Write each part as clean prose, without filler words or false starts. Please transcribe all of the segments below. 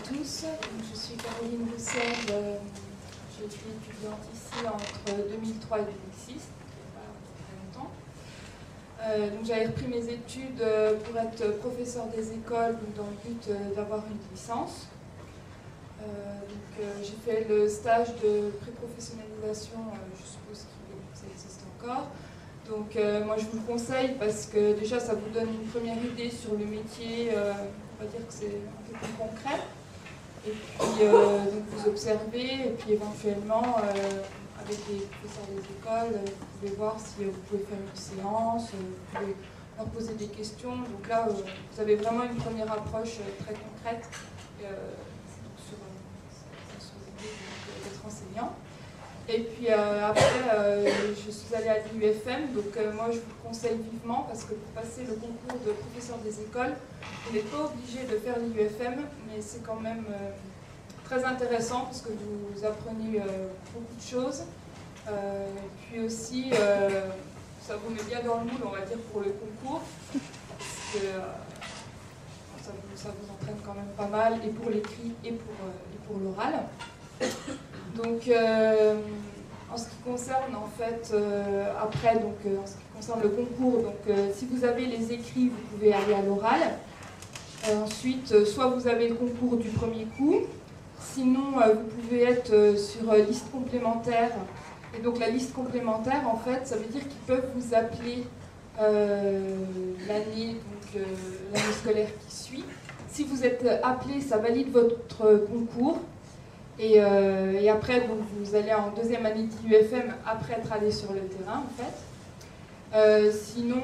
tous, je suis Caroline Roussel, j'ai été étudiante ici entre 2003 et 2006, pas très longtemps. Donc j'avais repris mes études pour être professeur des écoles dans le but d'avoir une licence. J'ai fait le stage de pré-professionnalisation, je suppose que ça existe encore. Donc moi je vous le conseille parce que déjà ça vous donne une première idée sur le métier, on va dire que c'est un peu plus concret. Et puis donc vous observez et puis éventuellement avec les professeurs des écoles, vous pouvez voir si vous pouvez faire une séance, vous pouvez leur poser des questions. Donc là vous avez vraiment une première approche très concrète sur l'idée d'être enseignant. Et puis après, je suis allée à l'IUFM, donc moi je vous le conseille vivement parce que pour passer le concours de professeur des écoles, vous n'êtes pas obligé de faire l'IUFM, mais c'est quand même très intéressant parce que vous apprenez beaucoup de choses. Puis aussi, ça vous met bien dans le moule, on va dire, pour le concours, parce que ça vous entraîne quand même pas mal, et pour l'écrit et pour l'oral. Donc, en ce qui concerne en fait, après, donc, en ce qui concerne le concours, donc, si vous avez les écrits, vous pouvez aller à l'oral. Ensuite, soit vous avez le concours du premier coup, sinon vous pouvez être sur liste complémentaire. Et donc la liste complémentaire, en fait, ça veut dire qu'ils peuvent vous appeler l'année scolaire qui suit. Si vous êtes appelé, ça valide votre concours. Et après, donc, vous allez en deuxième année d'IUFM après être allé sur le terrain, en fait. Sinon,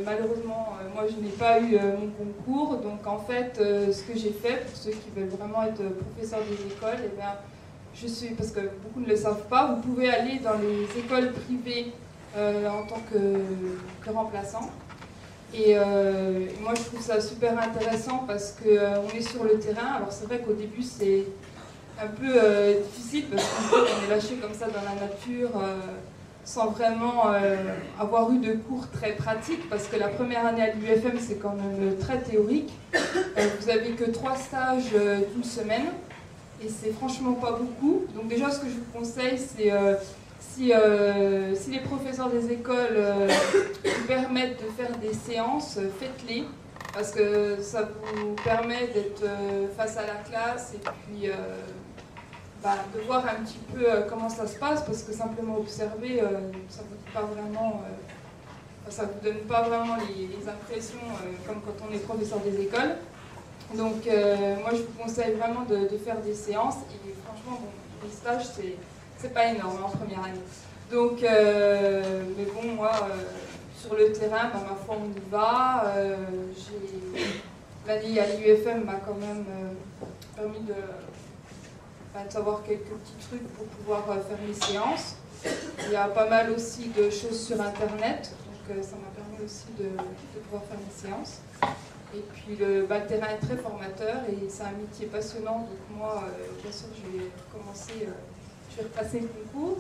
malheureusement, moi, je n'ai pas eu mon concours. Donc, en fait, ce que j'ai fait, pour ceux qui veulent vraiment être professeurs des écoles, eh bien, parce que beaucoup ne le savent pas, vous pouvez aller dans les écoles privées en tant que remplaçant. Et moi, je trouve ça super intéressant parce qu'on est sur le terrain. Alors, c'est vrai qu'au début, c'est un peu difficile parce qu'on est lâché comme ça dans la nature sans vraiment avoir eu de cours très pratiques parce que la première année à l'IUFM c'est quand même très théorique. Vous avez que 3 stages d'une semaine et c'est franchement pas beaucoup. Donc déjà ce que je vous conseille c'est si les professeurs des écoles vous permettent de faire des séances, faites-les parce que ça vous permet d'être face à la classe et puis de voir un petit peu comment ça se passe, parce que simplement observer, ça vous dit pas vraiment, ça vous donne pas vraiment les impressions comme quand on est professeur des écoles. Donc moi je vous conseille vraiment de faire des séances et franchement bon, les stages c'est pas énorme en première année. Donc mais bon moi sur le terrain, ma foi on y va. L'année à l'IUFM m'a quand même permis de savoir quelques petits trucs pour pouvoir faire mes séances. Il y a pas mal aussi de choses sur internet, donc ça m'a permis aussi de pouvoir faire mes séances. Et puis le terrain est très formateur et c'est un métier passionnant, donc moi bien sûr je vais repasser le concours.